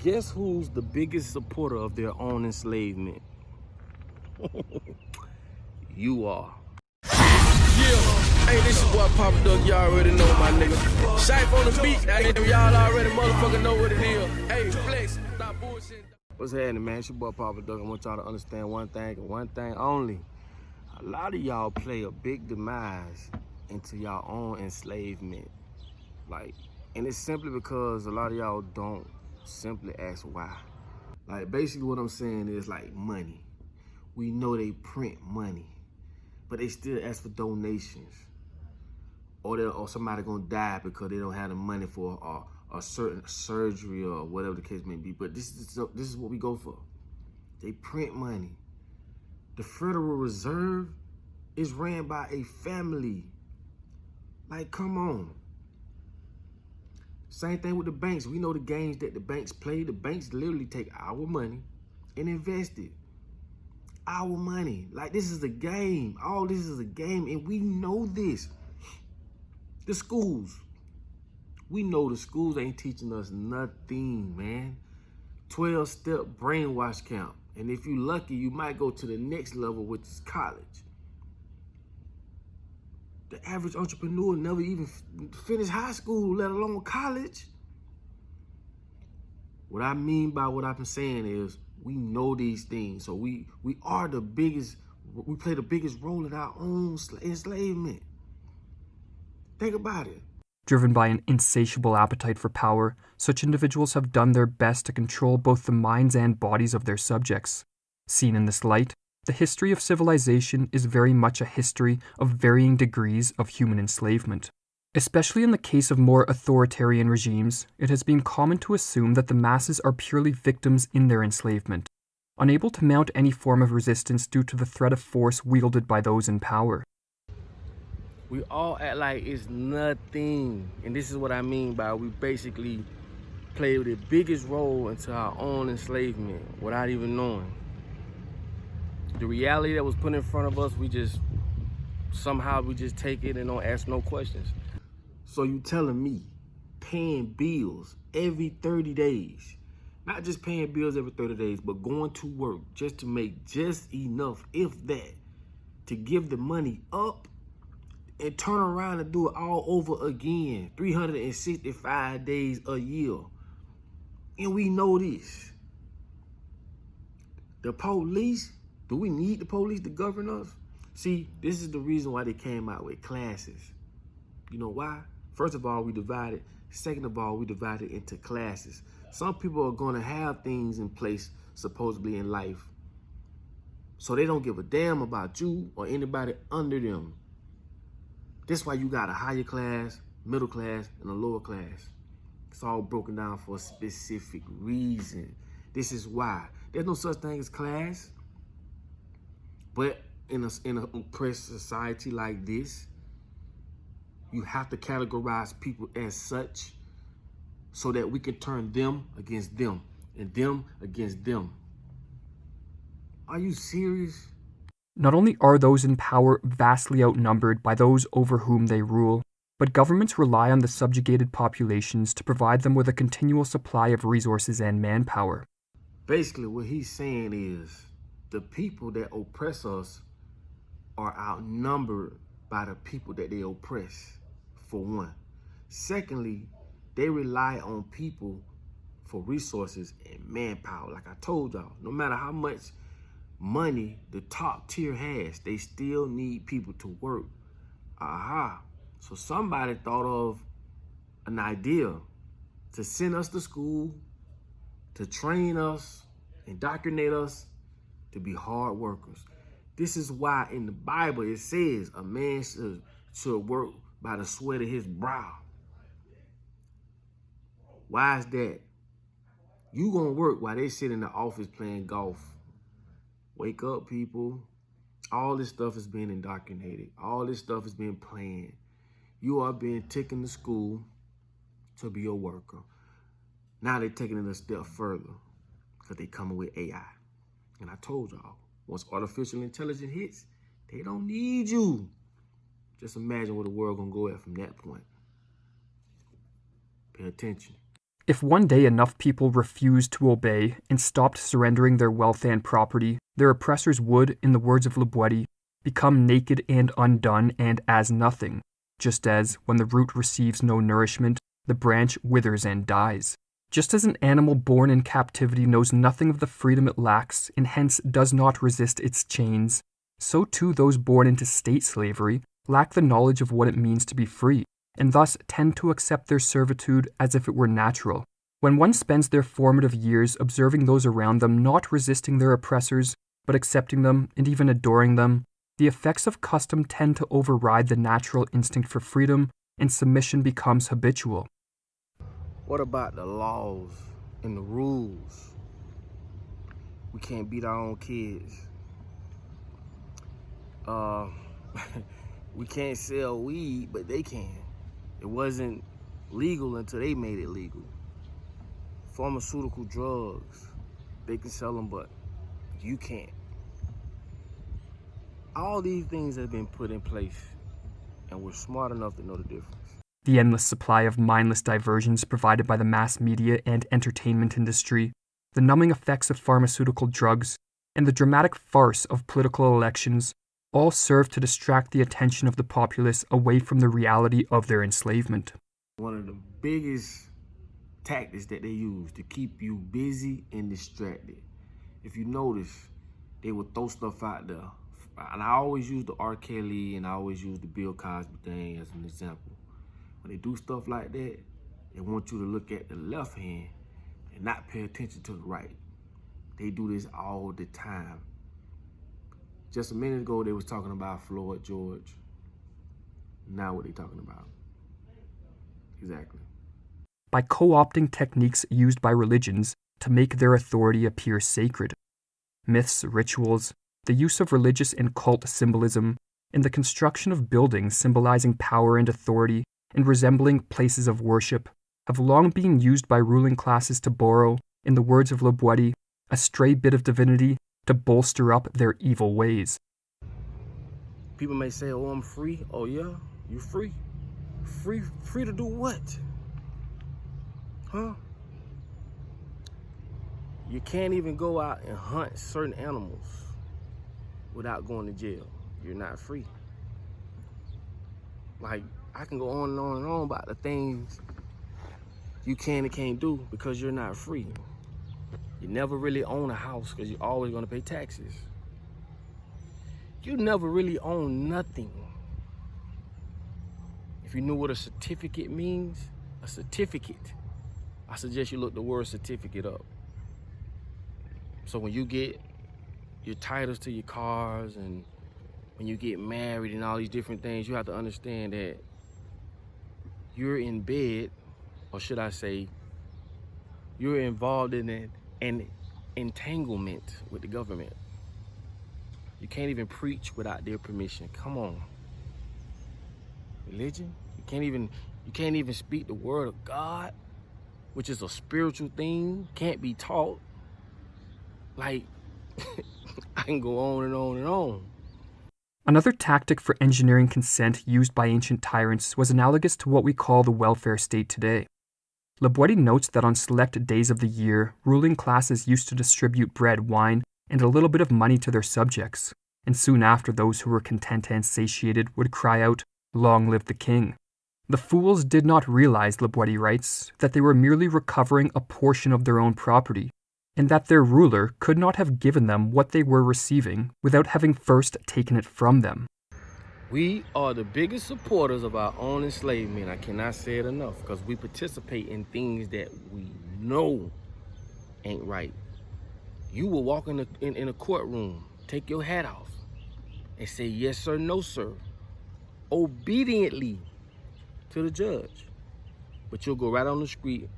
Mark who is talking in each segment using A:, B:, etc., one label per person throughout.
A: Guess who's the biggest supporter of their own enslavement? You are.
B: Yeah, hey, this is what Papa Duck, y'all already know, my nigga. Shife on the beat, y'all already motherfucking know what it is. Hey, flex, stop bullshit.
A: What's happening, man? It's your boy Papa Duck. I want y'all to understand one thing and one thing only. A lot of y'all play a big demise into y'all own enslavement. And it's simply because a lot of y'all don't simply ask why. Basically what I'm saying is money. We know they print money, but they still ask for donations. Or somebody gonna die because they don't have the money for a certain surgery or whatever the case may be. But this is what we go for. They print money. The Federal Reserve is ran by a family. Come on. Same thing with the banks. We know the games that the banks play. The banks literally take our money and invest it. Our money. This is a game. All this is a game, and we know this. The schools. We know the schools ain't teaching us nothing, man. 12-step brainwash camp. And if you're lucky, you might go to the next level, which is college. The average entrepreneur never even finished high school, let alone college. What I mean by what I've been saying is we know these things. So we are the biggest, we play the biggest role in our own enslavement. Think about it.
C: Driven by an insatiable appetite for power, such individuals have done their best to control both the minds and bodies of their subjects. Seen in this light, the history of civilization is very much a history of varying degrees of human enslavement. Especially in the case of more authoritarian regimes, it has been common to assume that the masses are purely victims in their enslavement, unable to mount any form of resistance due to the threat of force wielded by those in power.
A: We all act like it's nothing. And this is what I mean by we basically play the biggest role into our own enslavement without even knowing. The reality that was put in front of us, somehow we just take it and don't ask no questions. So you telling me paying bills every 30 days, not just paying bills every 30 days, but going to work just to make just enough, if that, to give the money up and turn around and do it all over again, 365 days a year. And we know this. The police, do we need the police to govern us? See, this is the reason why they came out with classes. You know why? First of all, we divided. Second of all, we divided into classes. Some people are gonna have things in place, supposedly in life, so they don't give a damn about you or anybody under them. That's why you got a higher class, middle class, and a lower class. It's all broken down for a specific reason. This is why. There's no such thing as class. But in an oppressed society like this, you have to categorize people as such so that we can turn them against them and them against them. Are you serious?
C: Not only are those in power vastly outnumbered by those over whom they rule, but governments rely on the subjugated populations to provide them with a continual supply of resources and manpower.
A: Basically, what he's saying is the people that oppress us are outnumbered by the people that they oppress, for one. Secondly, they rely on people for resources and manpower. Like I told y'all, no matter how much money the top tier has, they still need people to work. So somebody thought of an idea to send us to school, to train us, indoctrinate us to be hard workers. This is why in the Bible it says a man should work by the sweat of his brow. Why is that? You gonna work while they sit in the office playing golf. Wake up, people. All this stuff is being indoctrinated. All this stuff is being planned. You are being taken to school to be a worker. Now they're taking it a step further because they coming with AI. And I told y'all, once artificial intelligence hits, they don't need you. Just imagine where the world gonna go at from that point. Pay attention.
C: If one day enough people refused to obey and stopped surrendering their wealth and property, their oppressors would, in the words of Le Boetti, become naked and undone and as nothing, just as, when the root receives no nourishment, the branch withers and dies. Just as an animal born in captivity knows nothing of the freedom it lacks and hence does not resist its chains, so too those born into state slavery lack the knowledge of what it means to be free, and thus tend to accept their servitude as if it were natural. When one spends their formative years observing those around them not resisting their oppressors, but accepting them and even adoring them, the effects of custom tend to override the natural instinct for freedom, and submission becomes habitual.
A: What about the laws and the rules? We can't beat our own kids. We can't sell weed, but they can. It wasn't legal until they made it legal. Pharmaceutical drugs, they can sell them, but you can't. All these things have been put in place, and we're smart enough to know the difference.
C: The endless supply of mindless diversions provided by the mass media and entertainment industry, the numbing effects of pharmaceutical drugs, and the dramatic farce of political elections all serve to distract the attention of the populace away from the reality of their enslavement.
A: One of the biggest tactics that they use to keep you busy and distracted. If you notice, they would throw stuff out there. And I always use the R. Kelly and I always use the Bill Cosby thing as an example. When they do stuff like that, they want you to look at the left hand and not pay attention to the right. They do this all the time. Just a minute ago, they was talking about Floyd George. Now what they talking about? Exactly.
C: By co-opting techniques used by religions to make their authority appear sacred. Myths, rituals, the use of religious and cult symbolism, and the construction of buildings symbolizing power and authority and resembling places of worship have long been used by ruling classes to borrow, in the words of Le Boetti, a stray bit of divinity to bolster up their evil ways.
A: People may say, oh, I'm free. Oh, yeah? You free? Free to do what? Huh? You can't even go out and hunt certain animals without going to jail. You're not free. Like, I can go on and on and on about the things you can and can't do because you're not free. You never really own a house because you're always going to pay taxes. You never really own nothing. If you knew what a certificate means, a certificate, I suggest you look the word certificate up. So when you get your titles to your cars and when you get married and all these different things, you have to understand that you're in bed, or should I say, you're involved in an entanglement with the government. You can't even preach without their permission. Come on. Religion? You can't even speak the word of God, which is a spiritual thing, can't be taught. Like, I can go on and on and on.
C: Another tactic for engineering consent used by ancient tyrants was analogous to what we call the welfare state today. Le Boetti notes that on select days of the year, ruling classes used to distribute bread, wine, and a little bit of money to their subjects, and soon after those who were content and satiated would cry out, "Long live the king." The fools did not realize, Le Boetti writes, that they were merely recovering a portion of their own property, and that their ruler could not have given them what they were receiving without having first taken it from them.
A: We are the biggest supporters of our own enslavement. I cannot say it enough because we participate in things that we know ain't right. You will walk in a courtroom, take your hat off, and say yes sir, no sir, obediently to the judge. But you'll go right on the street,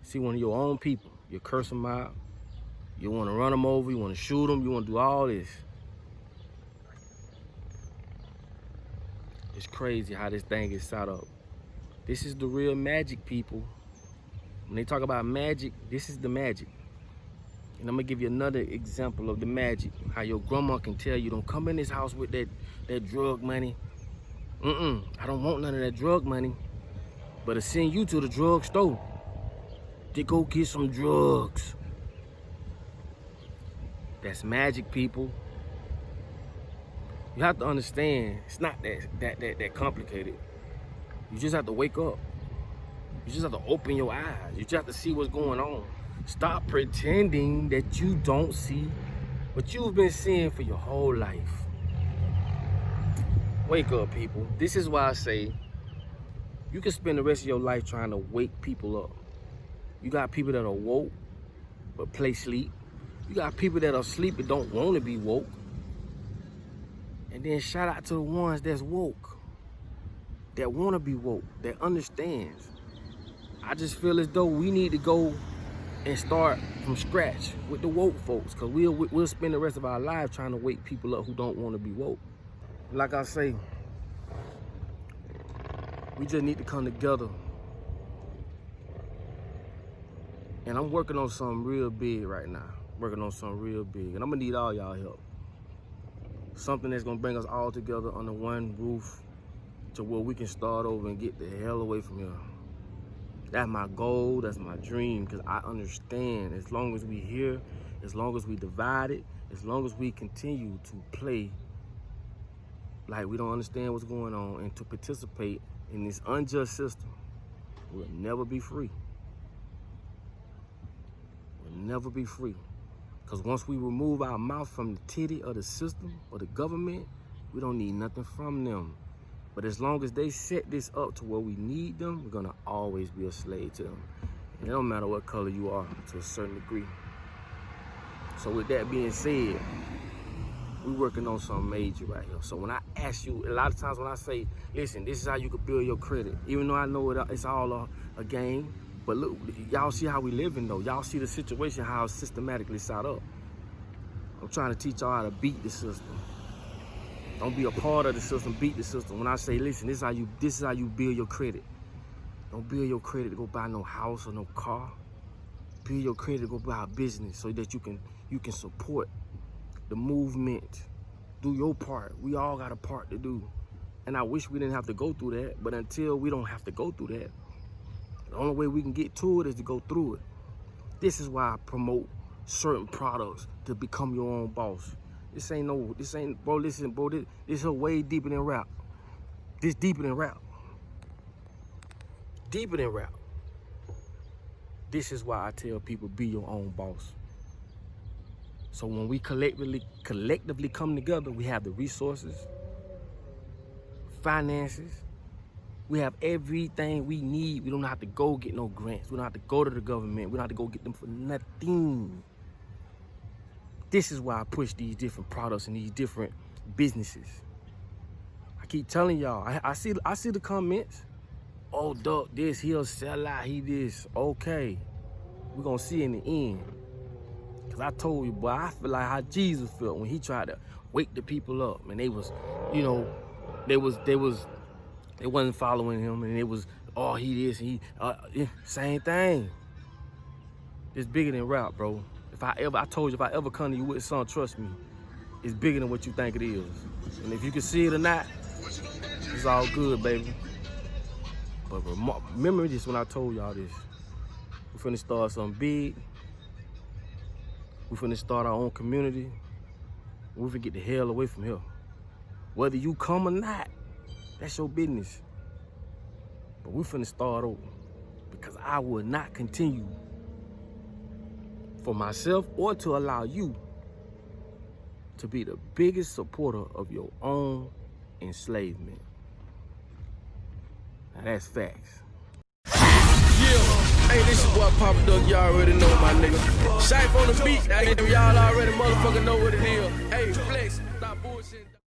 A: see one of your own people, you curse them out, you want to run them over, you want to shoot them, you want to do all this. It's crazy how this thing is set up. This is the real magic, people. When they talk about magic, this is the magic. And I'm gonna give you another example of the magic. How your grandma can tell you, don't come in this house with that drug money. I don't want none of that drug money. But it'll send you to the drug store. to go get some drugs. That's magic, people. You have to understand, it's not that complicated. You just have to wake up. You just have to open your eyes. You just have to see what's going on. Stop pretending that you don't see what you've been seeing for your whole life. Wake up, people. This is why I say you can spend the rest of your life trying to wake people up. You got people that are woke but play sleep. You got people that are asleep and don't want to be woke. And then shout out to the ones that's woke, that want to be woke, that understands. I just feel as though we need to go and start from scratch with the woke folks, because we'll spend the rest of our lives trying to wake people up who don't want to be woke. Like I say, we just need to come together. And I'm working on something real big right now. And I'm gonna need all y'all help. Something that's gonna bring us all together under one roof to where we can start over and get the hell away from here. That's my goal, that's my dream, because I understand as long as we here, as long as we divide it, as long as we continue to play like we don't understand what's going on and to participate in this unjust system, we'll never be free. We'll never be free. Because once we remove our mouth from the titty of the system or the government, we don't need nothing from them. But as long as they set this up to where we need them, we're gonna always be a slave to them. And it don't matter what color you are to a certain degree. So with that being said, we're working on something major right here. So when I ask you, a lot of times when I say, listen, this is how you can build your credit, even though I know it's all a game, but look, y'all see how we living though. Y'all see the situation, how it's systematically set up. I'm trying to teach y'all how to beat the system. Don't be a part of the system, beat the system. When I say, listen, this is how you build your credit. Don't build your credit to go buy no house or no car. Build your credit to go buy a business so that you can support the movement. Do your part. We all got a part to do. And I wish we didn't have to go through that, but until we don't have to go through that, the only way we can get to it is to go through it. This is why I promote certain products to become your own boss. Bro, listen, bro, this is way deeper than rap. This deeper than rap. Deeper than rap. This is why I tell people, be your own boss. So when we collectively come together, we have the resources, finances, we have everything we need. We don't have to go get no grants. We don't have to go to the government. We don't have to go get them for nothing. This is why I push these different products and these different businesses. I keep telling y'all, I see the comments. Oh, Duck, this, he'll sell out, he this. Okay, we're gonna see in the end. Cause I told you, boy, I feel like how Jesus felt when he tried to wake the people up. And they was, you know, they wasn't following him, and it was, oh, he this, he, same thing. It's bigger than rap, bro. I told you, if I ever come to you with something, trust me, it's bigger than what you think it is. And if you can see it or not, it's all good, baby. But remember this when I told y'all this. We're finna start something big. We're finna start our own community. We're finna get the hell away from here. Whether you come or not, that's your business. But we're finna start over, because I will not continue for myself or to allow you to be the biggest supporter of your own enslavement. Now that's facts.
B: Yeah, hey, this is what Papa Duck, y'all already know, my nigga. Shife on the beat, y'all already motherfucking know what it is. Hey, flex, stop bullshitting.